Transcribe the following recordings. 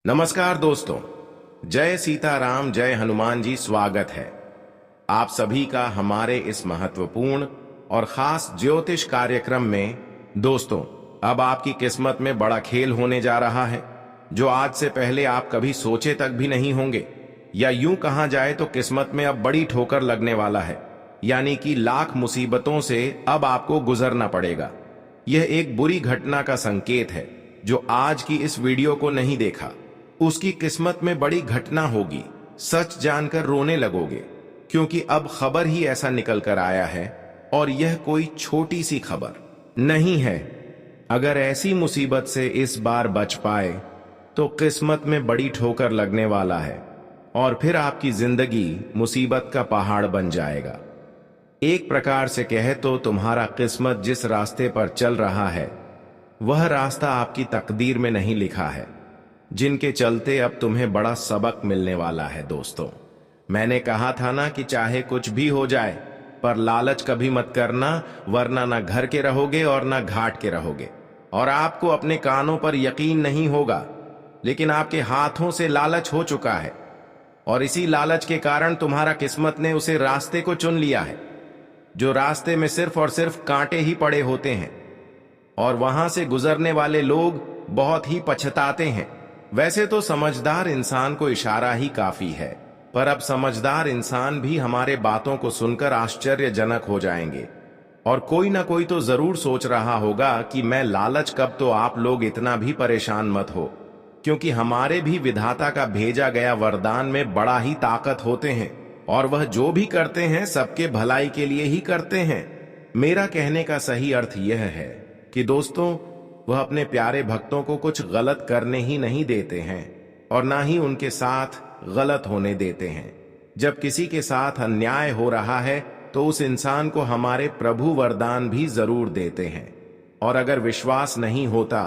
नमस्कार दोस्तों। जय सीताराम, जय हनुमान जी। स्वागत है आप सभी का हमारे इस महत्वपूर्ण और खास ज्योतिष कार्यक्रम में। दोस्तों, अब आपकी किस्मत में बड़ा खेल होने जा रहा है जो आज से पहले आप कभी सोचे तक भी नहीं होंगे। या यूं कहा जाए तो किस्मत में अब बड़ी ठोकर लगने वाला है, यानी कि लाख मुसीबतों से अब आपको गुजरना पड़ेगा। यह एक बुरी घटना का संकेत है। जो आज की इस वीडियो को नहीं देखा उसकी किस्मत में बड़ी घटना होगी। सच जानकर रोने लगोगे, क्योंकि अब खबर ही ऐसा निकल कर आया है और यह कोई छोटी सी खबर नहीं है। अगर ऐसी मुसीबत से इस बार बच पाए तो किस्मत में बड़ी ठोकर लगने वाला है और फिर आपकी जिंदगी मुसीबत का पहाड़ बन जाएगा। एक प्रकार से कहे तो तुम्हारा किस्मत जिस रास्ते पर चल रहा है वह रास्ता आपकी तकदीर में नहीं लिखा है, जिनके चलते अब तुम्हें बड़ा सबक मिलने वाला है। दोस्तों, मैंने कहा था ना कि चाहे कुछ भी हो जाए पर लालच कभी मत करना, वरना ना घर के रहोगे और ना घाट के रहोगे। और आपको अपने कानों पर यकीन नहीं होगा, लेकिन आपके हाथों से लालच हो चुका है और इसी लालच के कारण तुम्हारा किस्मत ने उसे रास्ते को चुन लिया है जो रास्ते में सिर्फ और सिर्फ कांटे ही पड़े होते हैं और वहां से गुजरने वाले लोग बहुत ही पछताते हैं। वैसे तो समझदार इंसान को इशारा ही काफी है, पर अब समझदार इंसान भी हमारे बातों को सुनकर आश्चर्यजनक हो जाएंगे और कोई ना कोई तो जरूर सोच रहा होगा कि मैं लालच कब। तो आप लोग इतना भी परेशान मत हो, क्योंकि हमारे भी विधाता का भेजा गया वरदान में बड़ा ही ताकत होते हैं और वह जो भी करते हैं सबके भलाई के लिए ही करते हैं। मेरा कहने का सही अर्थ यह है कि दोस्तों, वह अपने प्यारे भक्तों को कुछ गलत करने ही नहीं देते हैं और ना ही उनके साथ गलत होने देते हैं। जब किसी के साथ अन्याय हो रहा है तो उस इंसान को हमारे प्रभु वरदान भी जरूर देते हैं। और अगर विश्वास नहीं होता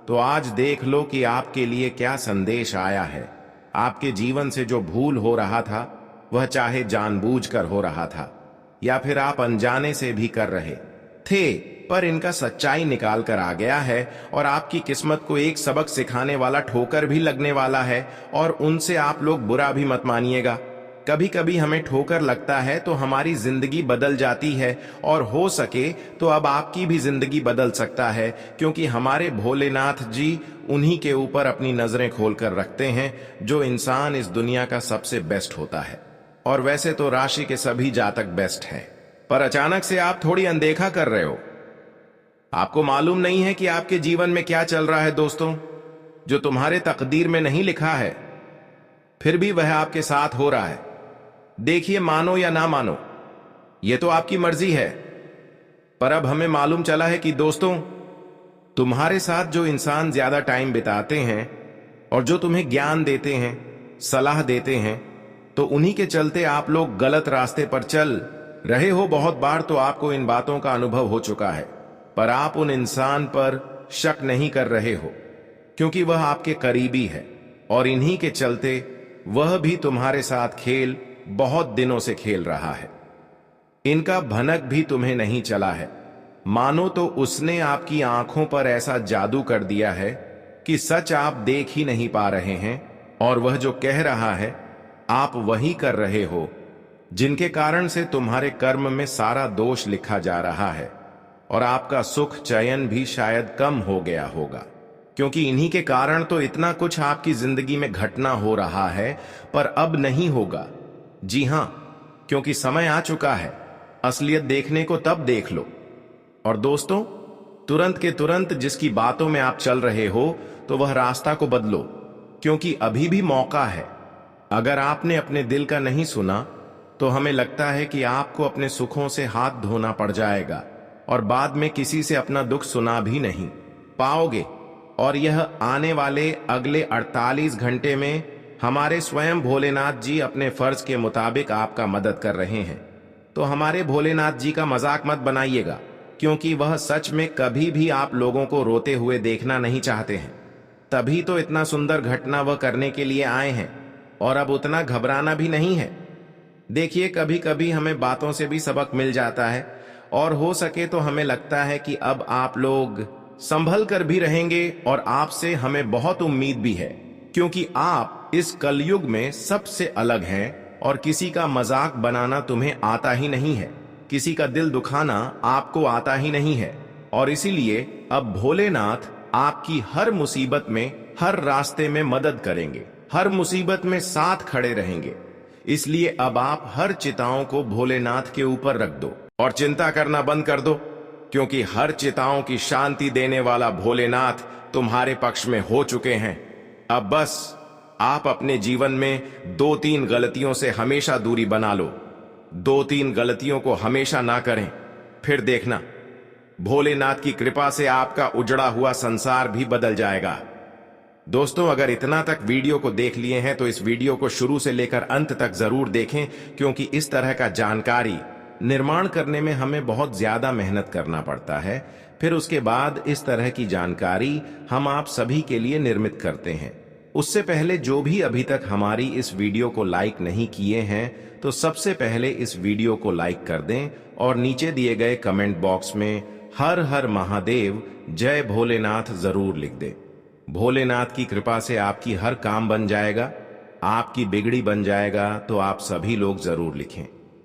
तो आज देख लो कि आपके लिए क्या संदेश आया है। आपके जीवन से जो भूल हो रहा था वह चाहे जानबूझकर हो रहा था या फिर आप अनजाने से भी कर रहे थे, पर इनका सच्चाई निकाल कर आ गया है और आपकी किस्मत को एक सबक सिखाने वाला ठोकर भी लगने वाला है। और उनसे आप लोग बुरा भी मत मानिएगा। कभी कभी हमें ठोकर लगता है तो हमारी जिंदगी बदल जाती है और हो सके तो अब आपकी भी जिंदगी बदल सकता है, क्योंकि हमारे भोलेनाथ जी उन्हीं के ऊपर अपनी नजरें खोलकर रखते हैं जो इंसान इस दुनिया का सबसे बेस्ट होता है। और वैसे तो राशि के सभी जातक बेस्ट हैं, पर अचानक से आप थोड़ी अनदेखा कर रहे हो। आपको मालूम नहीं है कि आपके जीवन में क्या चल रहा है दोस्तों, जो तुम्हारे तकदीर में नहीं लिखा है, फिर भी वह आपके साथ हो रहा है। देखिए, मानो या ना मानो यह तो आपकी मर्जी है, पर अब हमें मालूम चला है कि दोस्तों, तुम्हारे साथ जो इंसान ज्यादा टाइम बिताते हैं और जो तुम्हें ज्ञान देते हैं, सलाह देते हैं, तो उन्हीं के चलते आप लोग गलत रास्ते पर चल रहे हो। बहुत बार तो आपको इन बातों का अनुभव हो चुका है, पर आप उन इंसान पर शक नहीं कर रहे हो, क्योंकि वह आपके करीबी है और इन्हीं के चलते वह भी तुम्हारे साथ खेल बहुत दिनों से खेल रहा है। इनका भनक भी तुम्हें नहीं चला है। मानो तो उसने आपकी आंखों पर ऐसा जादू कर दिया है कि सच आप देख ही नहीं पा रहे हैं और वह जो कह रहा है आप वही कर रहे हो, जिनके कारण से तुम्हारे कर्म में सारा दोष लिखा जा रहा है और आपका सुख चयन भी शायद कम हो गया होगा, क्योंकि इन्हीं के कारण तो इतना कुछ आपकी जिंदगी में घटना हो रहा है, पर अब नहीं होगा। जी हां, क्योंकि समय आ चुका है। असलियत देखने को तब देख लो। और दोस्तों, तुरंत के तुरंत जिसकी बातों में आप चल रहे हो तो वह रास्ता को बदलो, क्योंकि अभी भी मौका है। अगर आपने अपने दिल का नहीं सुना तो हमें लगता है कि आपको अपने सुखों से हाथ धोना पड़ जाएगा और बाद में किसी से अपना दुख सुना भी नहीं पाओगे। और यह आने वाले अगले 48 घंटे में हमारे स्वयं भोलेनाथ जी अपने फर्ज के मुताबिक आपका मदद कर रहे हैं। तो हमारे भोलेनाथ जी का मजाक मत बनाइएगा, क्योंकि वह सच में कभी भी आप लोगों को रोते हुए देखना नहीं चाहते हैं। तभी तो इतना सुंदर घटना वह करने के लिए आए हैं और अब उतना घबराना भी नहीं है। देखिए, कभी कभी हमें बातों से भी सबक मिल जाता है और हो सके तो हमें लगता है कि अब आप लोग संभल कर भी रहेंगे और आपसे हमें बहुत उम्मीद भी है। क्योंकि आप इस कलयुग में सबसे अलग हैं और किसी का मजाक बनाना तुम्हें आता ही नहीं है, किसी का दिल दुखाना आपको आता ही नहीं है। और इसीलिए अब भोलेनाथ आपकी हर मुसीबत में, हर रास्ते में मदद करेंगे, हर मुसीबत में साथ खड़े रहेंगे। इसलिए अब आप हर चिताओं को भोलेनाथ के ऊपर रख दो और चिंता करना बंद कर दो, क्योंकि हर चिताओं की शांति देने वाला भोलेनाथ तुम्हारे पक्ष में हो चुके हैं। अब बस आप अपने जीवन में 2-3 गलतियों से हमेशा दूरी बना लो। 2-3 गलतियों को हमेशा ना करें, फिर देखना भोलेनाथ की कृपा से आपका उजड़ा हुआ संसार भी बदल जाएगा। दोस्तों, अगर इतना तक वीडियो को देख लिए हैं तो इस वीडियो को शुरू से लेकर अंत तक जरूर देखें, क्योंकि इस तरह का जानकारी निर्माण करने में हमें बहुत ज्यादा मेहनत करना पड़ता है। फिर उसके बाद इस तरह की जानकारी हम आप सभी के लिए निर्मित करते हैं। उससे पहले जो भी अभी तक हमारी इस वीडियो को लाइक नहीं किए हैं तो सबसे पहले इस वीडियो को लाइक कर दें और नीचे दिए गए कमेंट बॉक्स में हर हर महादेव जय भोलेनाथ जरूर लिख दें। भोलेनाथ की कृपा से आपकी हर काम बन जाएगा, आपकी बिगड़ी बन जाएगा, तो आप सभी लोग जरूर लिखें।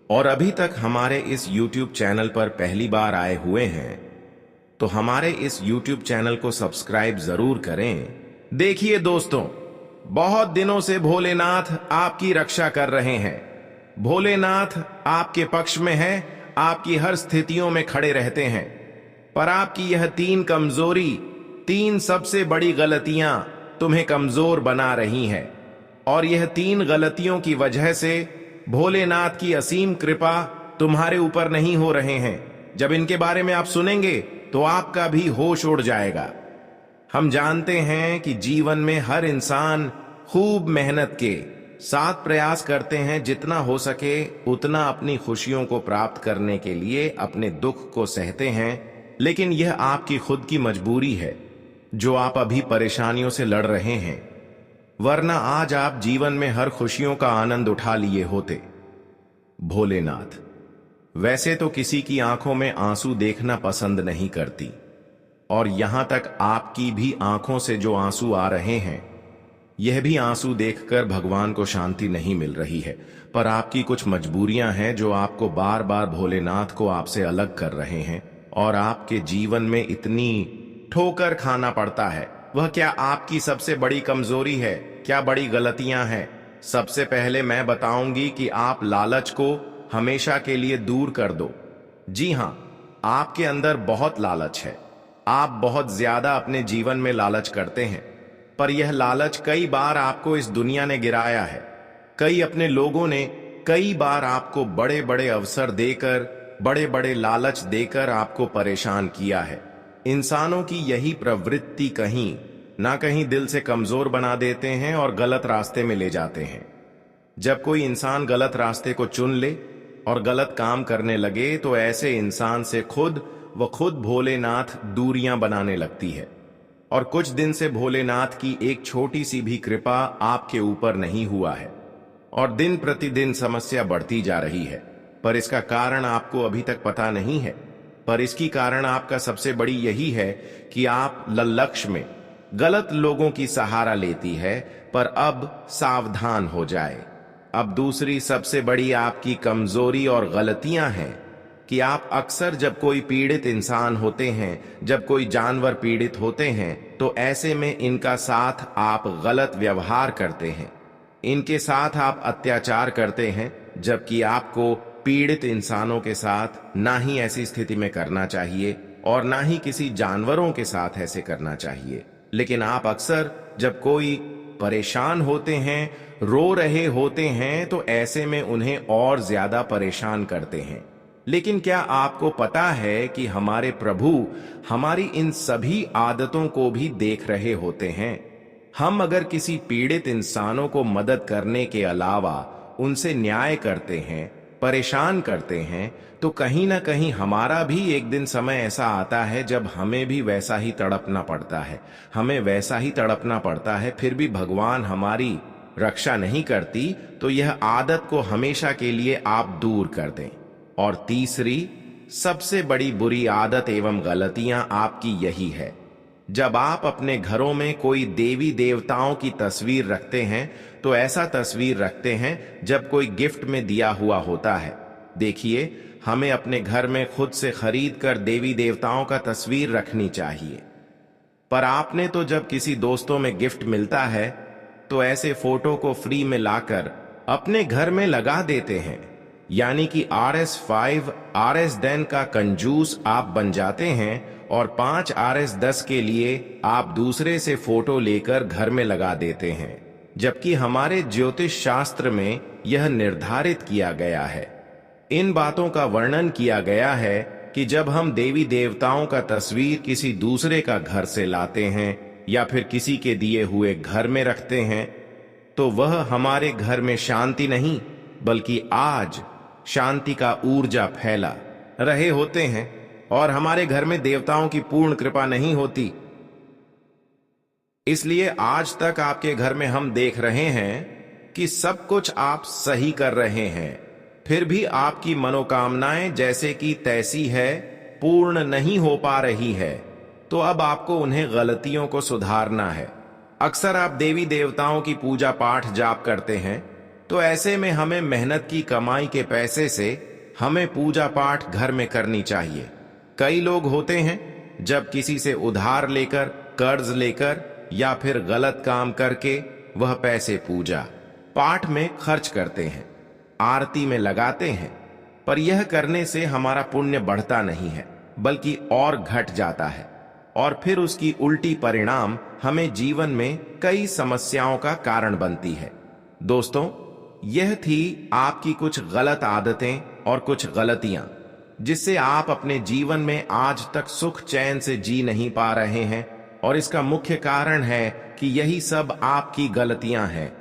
और अभी तक हमारे इस YouTube चैनल पर पहली बार आए हुए हैं तो हमारे इस YouTube चैनल को सब्सक्राइब जरूर करें। देखिए दोस्तों, बहुत दिनों से भोलेनाथ आपकी रक्षा कर रहे हैं। भोलेनाथ आपके पक्ष में है, आपकी हर स्थितियों में खड़े रहते हैं। पर आपकी यह 3 कमजोरी, 3 सबसे बड़ी गलतियां तुम्हें कमजोर बना रही हैं। और यह 3 गलतियों की वजह से भोलेनाथ की असीम कृपा तुम्हारे ऊपर नहीं हो रहे हैं। जब इनके बारे में आप सुनेंगे तो आपका भी होश उड़ जाएगा। हम जानते हैं कि जीवन में हर इंसान खूब मेहनत के साथ प्रयास करते हैं, जितना हो सके उतना अपनी खुशियों को प्राप्त करने के लिए अपने दुख को सहते हैं। लेकिन यह आपकी खुद की मजबूरी है जो आप अभी परेशानियों से लड़ रहे हैं, वरना आज आप जीवन में हर खुशियों का आनंद उठा लिए होते। भोलेनाथ वैसे तो किसी की आंखों में आंसू देखना पसंद नहीं करती, और यहां तक आपकी भी आंखों से जो आंसू आ रहे हैं, यह भी आंसू देखकर भगवान को शांति नहीं मिल रही है। पर आपकी कुछ मजबूरियां हैं जो आपको बार बार भोलेनाथ को आपसे अलग कर रहे हैं, और आपके जीवन में इतनी ठोकर खाना पड़ता है। वह क्या आपकी सबसे बड़ी कमजोरी है? क्या बड़ी गलतियां हैं? सबसे पहले मैं बताऊंगी कि आप लालच को हमेशा के लिए दूर कर दो। जी हां, आपके अंदर बहुत लालच है। आप बहुत ज्यादा अपने जीवन में लालच करते हैं, पर यह लालच कई बार आपको इस दुनिया ने गिराया है। कई अपने लोगों ने कई बार आपको बड़े बड़े अवसर देकर, बड़े बड़े लालच देकर आपको परेशान किया है। इंसानों की यही प्रवृत्ति कहीं ना कहीं दिल से कमजोर बना देते हैं और गलत रास्ते में ले जाते हैं। जब कोई इंसान गलत रास्ते को चुन ले और गलत काम करने लगे तो ऐसे इंसान से खुद भोलेनाथ दूरियां बनाने लगती है। और कुछ दिन से भोलेनाथ की एक छोटी सी भी कृपा आपके ऊपर नहीं हुआ है और दिन प्रतिदिन समस्या बढ़ती जा रही है। पर इसका कारण आपको अभी तक पता नहीं है। पर इसकी कारण आपका सबसे बड़ी यही है कि आप लक्ष्य में गलत लोगों की सहारा लेती है। पर अब सावधान हो जाए। अब दूसरी सबसे बड़ी आपकी कमजोरी और गलतियां हैं कि आप अक्सर जब कोई पीड़ित इंसान होते हैं, जब कोई जानवर पीड़ित होते हैं, तो ऐसे में इनका साथ आप गलत व्यवहार करते हैं, इनके साथ आप अत्याचार करते हैं, जबकि आपको पीड़ित इंसानों के साथ ना ही ऐसी स्थिति में करना चाहिए और ना ही किसी जानवरों के साथ ऐसे करना चाहिए। लेकिन आप अक्सर जब कोई परेशान होते हैं, रो रहे होते हैं, तो ऐसे में उन्हें और ज्यादा परेशान करते हैं। लेकिन क्या आपको पता है कि हमारे प्रभु हमारी इन सभी आदतों को भी देख रहे होते हैं? हम अगर किसी पीड़ित इंसानों को मदद करने के अलावा उनसे न्याय करते हैं, परेशान करते हैं, तो कहीं ना कहीं हमारा भी एक दिन समय ऐसा आता है जब हमें भी वैसा ही तड़पना पड़ता है। हमें वैसा ही तड़पना पड़ता है, फिर भी भगवान हमारी रक्षा नहीं करती। तो यह आदत को हमेशा के लिए आप दूर कर दें। और तीसरी सबसे बड़ी बुरी आदत एवं गलतियां आपकी यही है जब आप अपने घरों में कोई देवी देवताओं की तस्वीर रखते हैं तो ऐसा तस्वीर रखते हैं जब कोई गिफ्ट में दिया हुआ होता है। देखिए, हमें अपने घर में खुद से खरीद कर देवी देवताओं का तस्वीर रखनी चाहिए। पर आपने तो जब किसी दोस्तों में गिफ्ट मिलता है तो ऐसे फोटो को फ्री में लाकर अपने घर में लगा देते हैं, यानी कि RS5 RS10 का कंजूस आप बन जाते हैं और 5 RS10 के लिए आप दूसरे से फोटो लेकर घर में लगा देते हैं, जबकि हमारे ज्योतिष शास्त्र में यह निर्धारित किया गया है। इन बातों का वर्णन किया गया है कि जब हम देवी देवताओं का तस्वीर किसी दूसरे का घर से लाते हैं या फिर किसी के दिए हुए घर में रखते हैं तो वह हमारे घर में शांति नहीं बल्कि आज शांति का ऊर्जा फैला रहे होते हैं और हमारे घर में देवताओं की पूर्ण कृपा नहीं होती। इसलिए आज तक आपके घर में हम देख रहे हैं कि सब कुछ आप सही कर रहे हैं, फिर भी आपकी मनोकामनाएं जैसे कि तैसी है पूर्ण नहीं हो पा रही है, तो अब आपको उन्हें गलतियों को सुधारना है। अक्सर आप देवी देवताओं की पूजा पाठ जाप करते हैं, तो ऐसे में हमें मेहनत की कमाई के पैसे से हमें पूजा पाठ घर में करनी चाहिए। कई लोग होते हैं जब किसी से उधार लेकर, कर्ज लेकर या फिर गलत काम करके वह पैसे पूजा पाठ में खर्च करते हैं, आरती में लगाते हैं, पर यह करने से हमारा पुण्य बढ़ता नहीं है बल्कि और घट जाता है और फिर उसकी उल्टी परिणाम हमें जीवन में कई समस्याओं का कारण बनती है। दोस्तों, यह थी आपकी कुछ गलत आदतें और कुछ गलतियां जिससे आप अपने जीवन में आज तक सुख चैन से जी नहीं पा रहे हैं, और इसका मुख्य कारण है कि यही सब आपकी गलतियां हैं।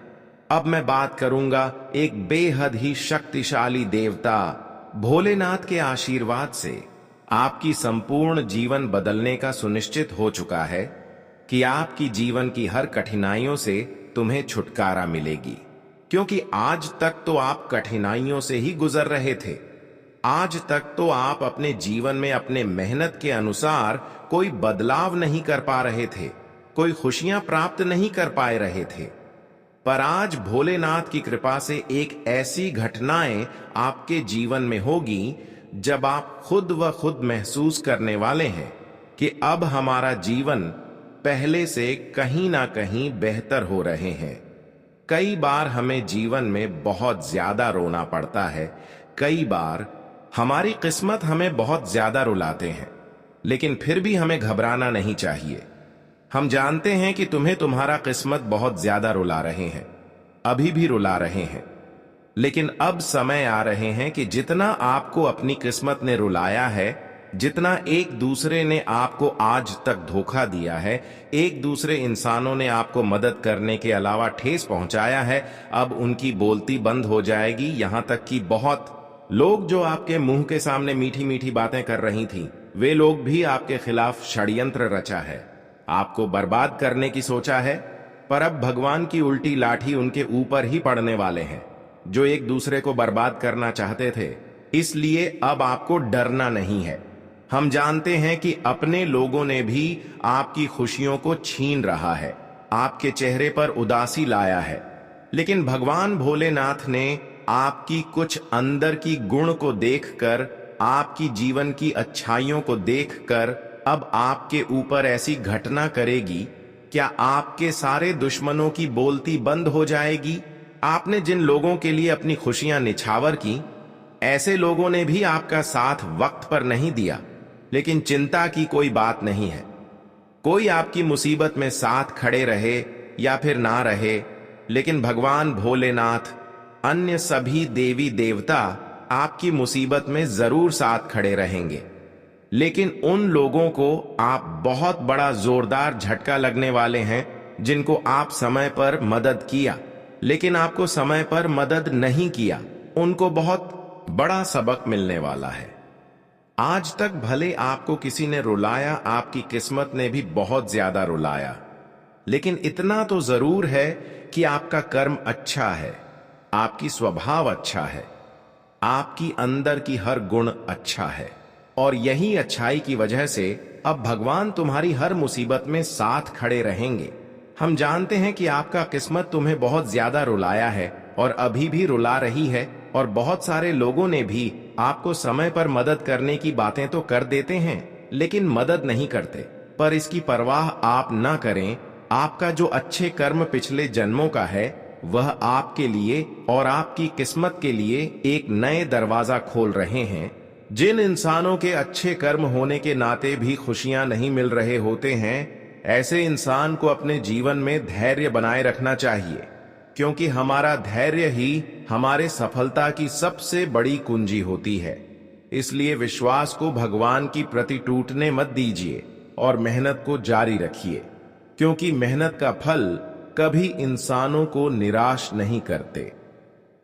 अब मैं बात करूंगा एक बेहद ही शक्तिशाली देवता भोलेनाथ के आशीर्वाद से आपकी संपूर्ण जीवन बदलने का सुनिश्चित हो चुका है कि आपकी जीवन की हर कठिनाइयों से तुम्हें छुटकारा मिलेगी, क्योंकि आज तक तो आप कठिनाइयों से ही गुजर रहे थे। आज तक तो आप अपने जीवन में अपने मेहनत के अनुसार कोई बदलाव नहीं कर पा रहे थे, कोई खुशियां प्राप्त नहीं कर पाए रहे थे। पर आज भोलेनाथ की कृपा से एक ऐसी घटनाएं आपके जीवन में होगी जब आप खुद व खुद महसूस करने वाले हैं कि अब हमारा जीवन पहले से कहीं ना कहीं बेहतर हो रहे हैं। कई बार हमें जीवन में बहुत ज्यादा रोना पड़ता है, कई बार हमारी किस्मत हमें बहुत ज्यादा रुलाते हैं, लेकिन फिर भी हमें घबराना नहीं चाहिए। हम जानते हैं कि तुम्हें तुम्हारा किस्मत बहुत ज्यादा रुला रहे हैं, अभी भी रुला रहे हैं, लेकिन अब समय आ रहे हैं कि जितना आपको अपनी किस्मत ने रुलाया है, जितना एक दूसरे ने आपको आज तक धोखा दिया है, एक दूसरे इंसानों ने आपको मदद करने के अलावा ठेस पहुंचाया है, अब उनकी बोलती बंद हो जाएगी। यहां तक कि बहुत लोग जो आपके मुंह के सामने मीठी मीठी बातें कर रही थी, वे लोग भी आपके खिलाफ षड्यंत्र रचा है, आपको बर्बाद करने की सोचा है। पर अब भगवान की उल्टी लाठी उनके ऊपर ही पड़ने वाले हैं जो एक दूसरे को बर्बाद करना चाहते थे। इसलिए अब आपको डरना नहीं है। हम जानते हैं कि अपने लोगों ने भी आपकी खुशियों को छीन रहा है, आपके चेहरे पर उदासी लाया है, लेकिन भगवान भोलेनाथ ने आपकी कुछ अंदर की गुण को देखकर, आपकी जीवन की अच्छाइयों को देखकर अब आपके ऊपर ऐसी घटना करेगी। क्या आपके सारे दुश्मनों की बोलती बंद हो जाएगी? आपने जिन लोगों के लिए अपनी खुशियां निछावर की, ऐसे लोगों ने भी आपका साथ वक्त पर नहीं दिया, लेकिन चिंता की कोई बात नहीं है। कोई आपकी मुसीबत में साथ खड़े रहे या फिर ना रहे, लेकिन भगवान भोलेनाथ, अन्य सभी देवी देवता आपकी मुसीबत में जरूर साथ खड़े रहेंगे। लेकिन उन लोगों को आप बहुत बड़ा जोरदार झटका लगने वाले हैं जिनको आप समय पर मदद किया, लेकिन आपको समय पर मदद नहीं किया, उनको बहुत बड़ा सबक मिलने वाला है। आज तक भले आपको किसी ने रुलाया, आपकी किस्मत ने भी बहुत ज्यादा रुलाया, लेकिन इतना तो जरूर है कि आपका कर्म अच्छा है, आपकी स्वभाव अच्छा है, आपकी अंदर की हर गुण अच्छा है, और यही अच्छाई की वजह से अब भगवान तुम्हारी हर मुसीबत में साथ खड़े रहेंगे। हम जानते हैं कि आपका किस्मत तुम्हें बहुत ज्यादा रुलाया है और अभी भी रुला रही है, और बहुत सारे लोगों ने भी आपको समय पर मदद करने की बातें तो कर देते हैं, लेकिन मदद नहीं करते। पर इसकी परवाह आप ना करें। आपका जो अच्छे कर्म पिछले जन्मों का है, वह आपके लिए और आपकी किस्मत के लिए एक नए दरवाजा खोल रहे हैं। जिन इंसानों के अच्छे कर्म होने के नाते भी खुशियां नहीं मिल रहे होते हैं, ऐसे इंसान को अपने जीवन में धैर्य बनाए रखना चाहिए, क्योंकि हमारा धैर्य ही हमारे सफलता की सबसे बड़ी कुंजी होती है। इसलिए विश्वास को भगवान की प्रति टूटने मत दीजिए और मेहनत को जारी रखिए, क्योंकि मेहनत का फल कभी इंसानों को निराश नहीं करते।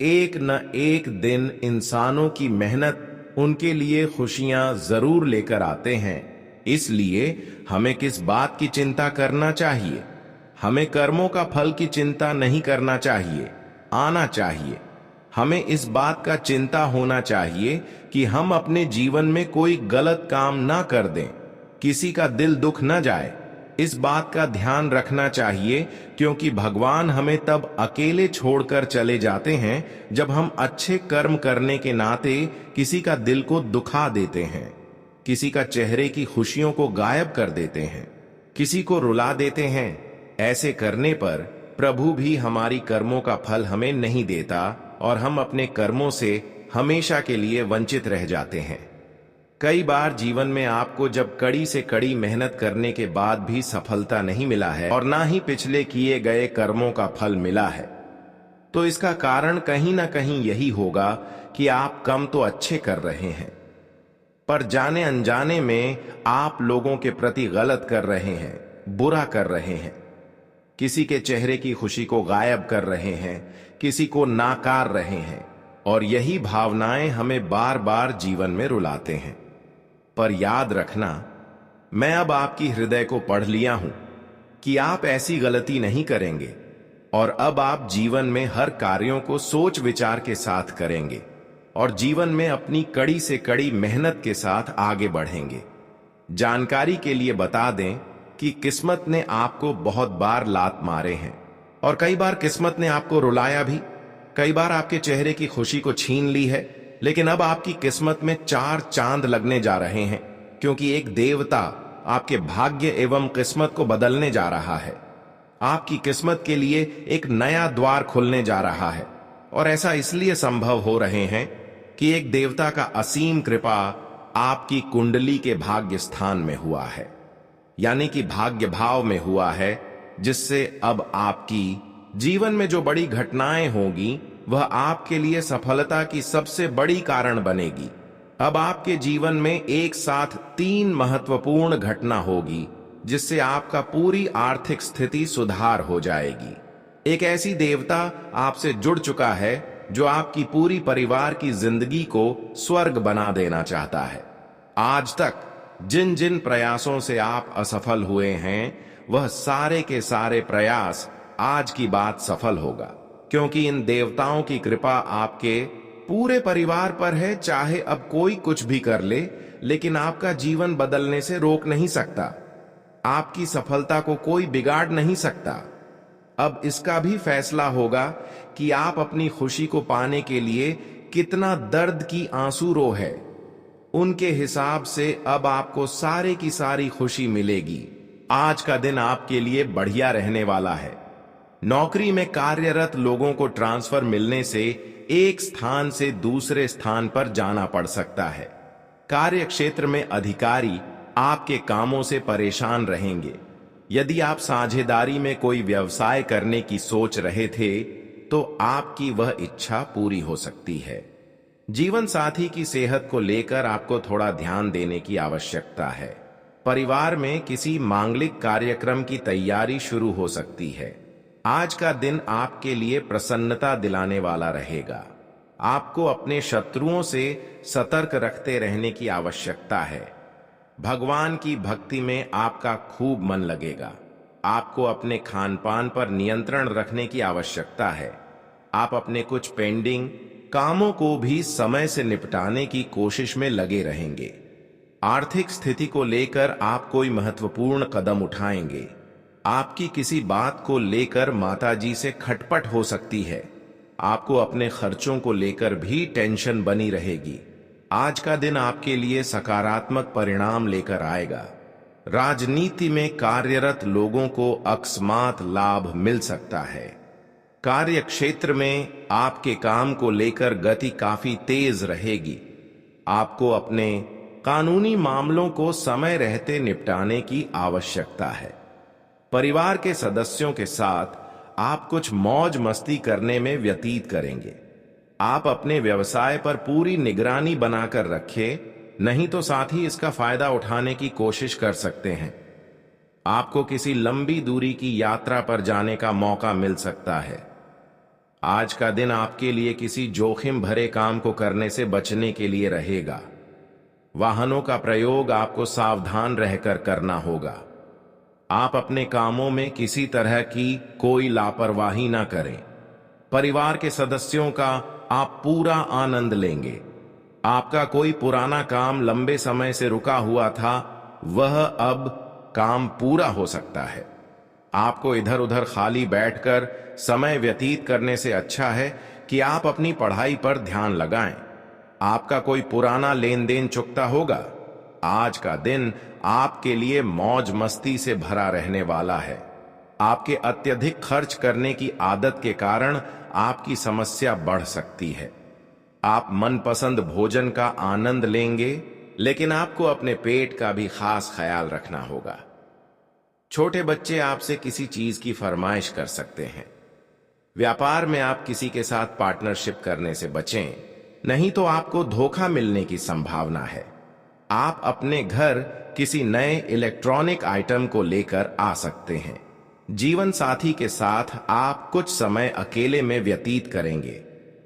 एक न एक दिन इंसानों की मेहनत उनके लिए खुशियां जरूर लेकर आते हैं। इसलिए हमें किस बात की चिंता करना चाहिए? हमें कर्मों का फल की चिंता नहीं करना चाहिए, आना चाहिए। हमें इस बात का चिंता होना चाहिए कि हम अपने जीवन में कोई गलत काम ना कर दें, किसी का दिल दुख न जाए। इस बात का ध्यान रखना चाहिए, क्योंकि भगवान हमें तब अकेले छोड़कर चले जाते हैं जब हम अच्छे कर्म करने के नाते किसी का दिल को दुखा देते हैं, किसी का चेहरे की खुशियों को गायब कर देते हैं, किसी को रुला देते हैं। ऐसे करने पर प्रभु भी हमारी कर्मों का फल हमें नहीं देता और हम अपने कर्मों से हमेशा के लिए वंचित रह जाते हैं। कई बार जीवन में आपको जब कड़ी से कड़ी मेहनत करने के बाद भी सफलता नहीं मिला है और ना ही पिछले किए गए कर्मों का फल मिला है, तो इसका कारण कहीं ना कहीं यही होगा कि आप कम तो अच्छे कर रहे हैं, पर जाने अनजाने में आप लोगों के प्रति गलत कर रहे हैं, बुरा कर रहे हैं। किसी के चेहरे की खुशी को गायब कर रहे हैं, किसी को नाकार रहे हैं, और यही भावनाएं हमें बार बार जीवन में रुलाते हैं। पर याद रखना, मैं अब आपकी हृदय को पढ़ लिया हूं कि आप ऐसी गलती नहीं करेंगे, और अब आप जीवन में हर कार्यों को सोच विचार के साथ करेंगे और जीवन में अपनी कड़ी से कड़ी मेहनत के साथ आगे बढ़ेंगे। जानकारी के लिए बता दें कि किस्मत ने आपको बहुत बार लात मारे हैं, और कई बार किस्मत ने आपको रुलाया भी। कई बार आपके चेहरे की खुशी को छीन ली है, लेकिन अब आपकी किस्मत में 4 चांद लगने जा रहे हैं, क्योंकि एक देवता आपके भाग्य एवं किस्मत को बदलने जा रहा है। आपकी किस्मत के लिए एक नया द्वार खुलने जा रहा है, और ऐसा इसलिए संभव हो रहे हैं कि एक देवता का असीम कृपा आपकी कुंडली के भाग्य स्थान में हुआ है, यानी कि भाग्य भाव में हुआ है, जिससे अब आपकी जीवन में जो बड़ी घटनाएं होगी वह आपके लिए सफलता की सबसे बड़ी कारण बनेगी। अब आपके जीवन में एक साथ 3 महत्वपूर्ण घटना होगी, जिससे आपका पूरी आर्थिक स्थिति सुधार हो जाएगी। एक ऐसी देवता आपसे जुड़ चुका है जो आपकी पूरी परिवार की जिंदगी को स्वर्ग बना देना चाहता है। आज तक जिन जिन प्रयासों से आप असफल हुए हैं, वह सारे के सारे प्रयास आज की बात सफल होगा, क्योंकि इन देवताओं की कृपा आपके पूरे परिवार पर है। चाहे अब कोई कुछ भी कर ले, लेकिन आपका जीवन बदलने से रोक नहीं सकता। आपकी सफलता को कोई बिगाड़ नहीं सकता। अब इसका भी फैसला होगा कि आप अपनी खुशी को पाने के लिए कितना दर्द की आंसू रो है। उनके हिसाब से अब आपको सारे की सारी खुशी मिलेगी। आज का दिन आपके लिए बढ़िया रहने वाला है। नौकरी में कार्यरत लोगों को ट्रांसफर मिलने से एक स्थान से दूसरे स्थान पर जाना पड़ सकता है। कार्य क्षेत्र में अधिकारी आपके कामों से परेशान रहेंगे। यदि आप साझेदारी में कोई व्यवसाय करने की सोच रहे थे, तो आपकी वह इच्छा पूरी हो सकती है। जीवन साथी की सेहत को लेकर आपको थोड़ा ध्यान देने की आवश्यकता है। परिवार में किसी मांगलिक कार्यक्रम की तैयारी शुरू हो सकती है। आज का दिन आपके लिए प्रसन्नता दिलाने वाला रहेगा। आपको अपने शत्रुओं से सतर्क रखते रहने की आवश्यकता है। भगवान की भक्ति में आपका खूब मन लगेगा। आपको अपने खान पान पर नियंत्रण रखने की आवश्यकता है। आप अपने कुछ पेंडिंग कामों को भी समय से निपटाने की कोशिश में लगे रहेंगे। आर्थिक स्थिति को लेकर आप कोई महत्वपूर्ण कदम उठाएंगे। आपकी किसी बात को लेकर माताजी से खटपट हो सकती है। आपको अपने खर्चों को लेकर भी टेंशन बनी रहेगी। आज का दिन आपके लिए सकारात्मक परिणाम लेकर आएगा। राजनीति में कार्यरत लोगों को अकस्मात लाभ मिल सकता है। कार्य क्षेत्र में आपके काम को लेकर गति काफी तेज रहेगी। आपको अपने कानूनी मामलों को समय रहते निपटाने की आवश्यकता है। परिवार के सदस्यों के साथ आप कुछ मौज मस्ती करने में व्यतीत करेंगे। आप अपने व्यवसाय पर पूरी निगरानी बनाकर रखें, नहीं तो साथ ही इसका फायदा उठाने की कोशिश कर सकते हैं। आपको किसी लंबी दूरी की यात्रा पर जाने का मौका मिल सकता है। आज का दिन आपके लिए किसी जोखिम भरे काम को करने से बचने के लिए रहेगा। वाहनों का प्रयोग आपको सावधान रहकर करना होगा। आप अपने कामों में किसी तरह की कोई लापरवाही ना करें। परिवार के सदस्यों का आप पूरा आनंद लेंगे। आपका कोई पुराना काम लंबे समय से रुका हुआ था, वह अब काम पूरा हो सकता है। आपको इधर उधर खाली बैठकर समय व्यतीत करने से अच्छा है कि आप अपनी पढ़ाई पर ध्यान लगाएं। आपका कोई पुराना लेन देन चुकता होगा। आज का दिन आपके लिए मौज मस्ती से भरा रहने वाला है। आपके अत्यधिक खर्च करने की आदत के कारण आपकी समस्या बढ़ सकती है। आप मनपसंद भोजन का आनंद लेंगे, लेकिन आपको अपने पेट का भी खास ख्याल रखना होगा। छोटे बच्चे आपसे किसी चीज की फरमाइश कर सकते हैं। व्यापार में आप किसी के साथ पार्टनरशिप करने से बचें, नहीं तो आपको धोखा मिलने की संभावना है। आप अपने घर किसी नए इलेक्ट्रॉनिक आइटम को लेकर आ सकते हैं। जीवन साथी के साथ आप कुछ समय अकेले में व्यतीत करेंगे।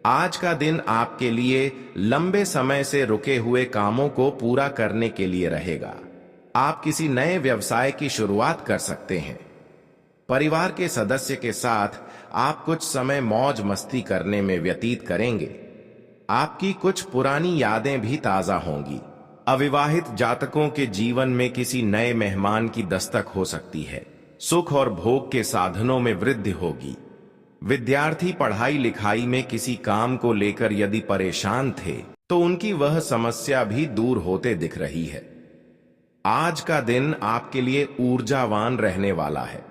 आज का दिन आपके लिए लंबे समय से रुके हुए कामों को पूरा करने के लिए रहेगा। आप किसी नए व्यवसाय की शुरुआत कर सकते हैं। परिवार के सदस्य के साथ आप कुछ समय मौज मस्ती करने में व्यतीत करेंगे। आपकी कुछ पुरानी यादें भी ताजा होंगी। अविवाहित जातकों के जीवन में किसी नए मेहमान की दस्तक हो सकती है। सुख और भोग के साधनों में वृद्धि होगी। विद्यार्थी पढ़ाई लिखाई में किसी काम को लेकर यदि परेशान थे, तो उनकी वह समस्या भी दूर होते दिख रही है। आज का दिन आपके लिए ऊर्जावान रहने वाला है।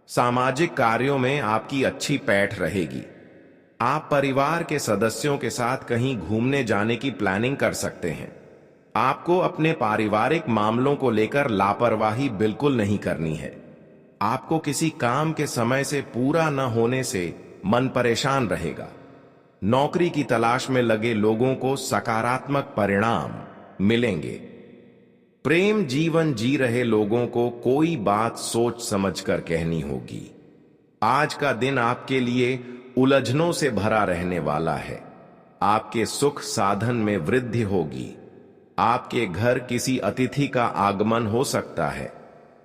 सामाजिक कार्यों में आपकी अच्छी पैठ रहेगी। आप परिवार के सदस्यों के साथ कहीं घूमने जाने की प्लानिंग कर सकते हैं। आपको अपने पारिवारिक मामलों को लेकर लापरवाही बिल्कुल नहीं करनी है। आपको किसी काम के समय से पूरा न होने से मन परेशान रहेगा। नौकरी की तलाश में लगे लोगों को सकारात्मक परिणाम मिलेंगे। प्रेम जीवन जी रहे लोगों को कोई बात सोच समझकर कहनी होगी। आज का दिन आपके लिए उलझनों से भरा रहने वाला है। आपके सुख साधन में वृद्धि होगी। आपके घर किसी अतिथि का आगमन हो सकता है।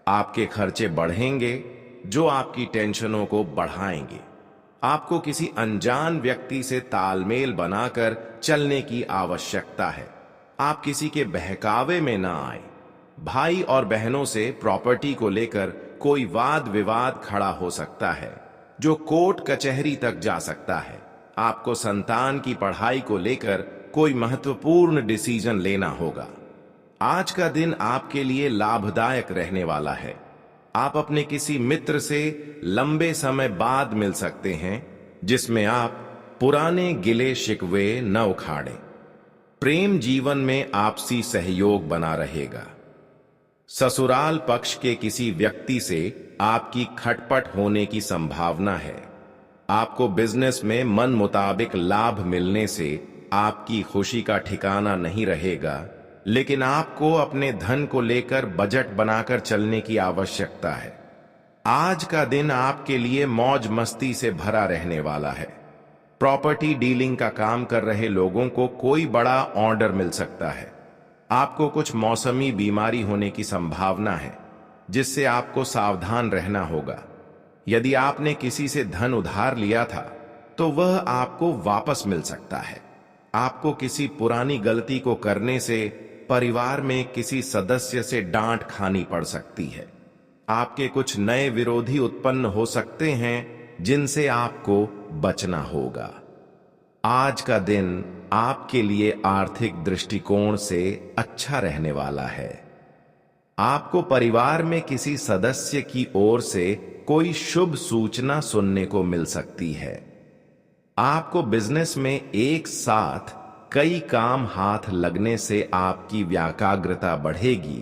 आपके खर्चे बढ़ेंगे, जो आपकी टेंशनों को बढ़ाएंगे। आपको किसी अनजान व्यक्ति से तालमेल बनाकर चलने की आवश्यकता है। आप किसी के बहकावे में ना आए। भाई और बहनों से प्रॉपर्टी को लेकर कोई वाद विवाद खड़ा हो सकता है, जो कोर्ट कचहरी तक जा सकता है। आपको संतान की पढ़ाई को लेकर कोई महत्वपूर्ण डिसीजन लेना होगा। आज का दिन आपके लिए लाभदायक रहने वाला है। आप अपने किसी मित्र से लंबे समय बाद मिल सकते हैं, जिसमें आप पुराने गिले शिकवे न उखाड़ें। प्रेम जीवन में आपसी सहयोग बना रहेगा। ससुराल पक्ष के किसी व्यक्ति से आपकी खटपट होने की संभावना है। आपको बिजनेस में मन मुताबिक लाभ मिलने से आपकी खुशी का ठिकाना नहीं रहेगा, लेकिन आपको अपने धन को लेकर बजट बनाकर चलने की आवश्यकता है। आज का दिन आपके लिए मौज मस्ती से भरा रहने वाला है। प्रॉपर्टी डीलिंग का काम कर रहे लोगों को कोई बड़ा ऑर्डर मिल सकता है। आपको कुछ मौसमी बीमारी होने की संभावना है, जिससे आपको सावधान रहना होगा। यदि आपने किसी से धन उधार लिया था, तो वह आपको वापस मिल सकता है। आपको किसी पुरानी गलती को करने से परिवार में किसी सदस्य से डांट खानी पड़ सकती है। आपके कुछ नए विरोधी उत्पन्न हो सकते हैं जिनसे आपको बचना होगा। आज का दिन आपके लिए आर्थिक दृष्टिकोण से अच्छा रहने वाला है। आपको परिवार में किसी सदस्य की ओर से कोई शुभ सूचना सुनने को मिल सकती है। आपको बिजनेस में एक साथ कई काम हाथ लगने से आपकी व्याकाग्रता बढ़ेगी,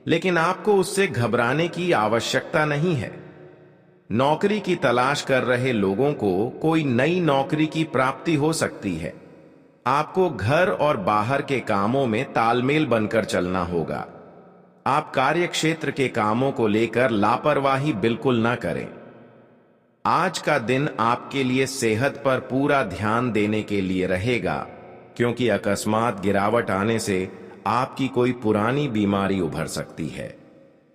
लेकिन आपको उससे घबराने की आवश्यकता नहीं है। नौकरी की तलाश कर रहे लोगों को कोई नई नौकरी की प्राप्ति हो सकती है। आपको घर और बाहर के कामों में तालमेल बनकर चलना होगा। आप कार्य क्षेत्र के कामों को लेकर लापरवाही बिल्कुल ना करें। आज का दिन आपके लिए सेहत पर पूरा ध्यान देने के लिए रहेगा, क्योंकि अकस्मात गिरावट आने से आपकी कोई पुरानी बीमारी उभर सकती है।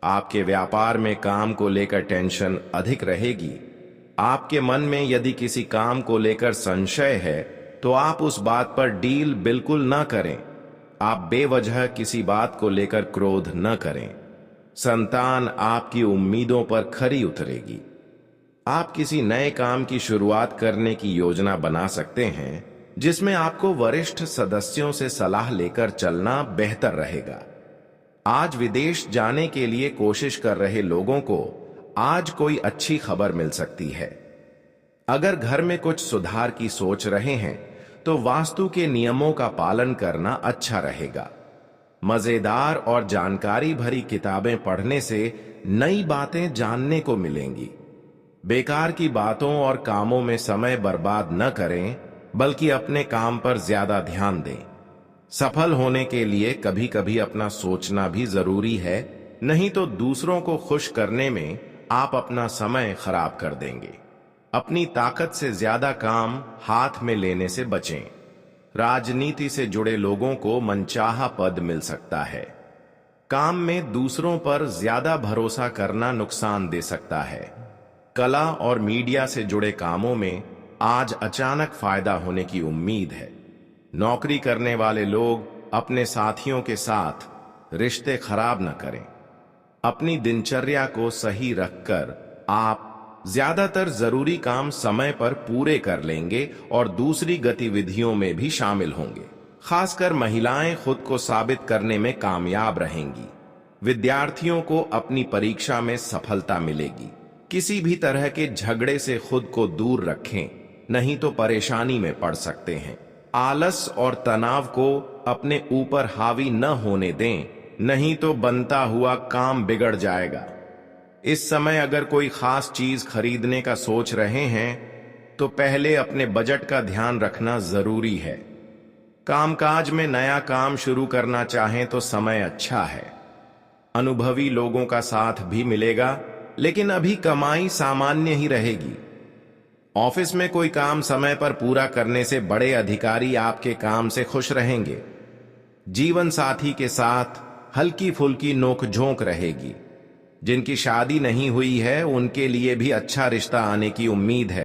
आपके व्यापार में काम को लेकर टेंशन अधिक रहेगी। आपके मन में यदि किसी काम को लेकर संशय है तो आप उस बात पर डील बिल्कुल ना करें। आप बेवजह किसी बात को लेकर क्रोध न करें। संतान आपकी उम्मीदों पर खरी उतरेगी। आप किसी नए काम की शुरुआत करने की योजना बना सकते हैं, जिसमें आपको वरिष्ठ सदस्यों से सलाह लेकर चलना बेहतर रहेगा। आज विदेश जाने के लिए कोशिश कर रहे लोगों को आज कोई अच्छी खबर मिल सकती है। अगर घर में कुछ सुधार की सोच रहे हैं तो वास्तु के नियमों का पालन करना अच्छा रहेगा। मजेदार और जानकारी भरी किताबें पढ़ने से नई बातें जानने को मिलेंगी। बेकार की बातों और कामों में समय बर्बाद न करें, बल्कि अपने काम पर ज्यादा ध्यान दें। सफल होने के लिए कभी कभी अपना सोचना भी जरूरी है, नहीं तो दूसरों को खुश करने में आप अपना समय खराब कर देंगे। अपनी ताकत से ज्यादा काम हाथ में लेने से बचें। राजनीति से जुड़े लोगों को मनचाहा पद मिल सकता है। काम में दूसरों पर ज्यादा भरोसा करना नुकसान दे सकता है। कला और मीडिया से जुड़े कामों में आज अचानक फायदा होने की उम्मीद है। नौकरी करने वाले लोग अपने साथियों के साथ रिश्ते खराब न करें। अपनी दिनचर्या को सही रखकर आप ज्यादातर जरूरी काम समय पर पूरे कर लेंगे और दूसरी गतिविधियों में भी शामिल होंगे। खासकर महिलाएं खुद को साबित करने में कामयाब रहेंगी। विद्यार्थियों को अपनी परीक्षा में सफलता मिलेगी। किसी भी तरह के झगड़े से खुद को दूर रखें, नहीं तो परेशानी में पड़ सकते हैं। आलस और तनाव को अपने ऊपर हावी न होने दें, नहीं तो बनता हुआ काम बिगड़ जाएगा। इस समय अगर कोई खास चीज खरीदने का सोच रहे हैं तो पहले अपने बजट का ध्यान रखना जरूरी है। कामकाज में नया काम शुरू करना चाहें तो समय अच्छा है। अनुभवी लोगों का साथ भी मिलेगा, लेकिन अभी कमाई सामान्य ही रहेगी। ऑफिस में कोई काम समय पर पूरा करने से बड़े अधिकारी आपके काम से खुश रहेंगे। जीवन साथी के साथ हल्की फुल्की नोकझोंक रहेगी। जिनकी शादी नहीं हुई है उनके लिए भी अच्छा रिश्ता आने की उम्मीद है।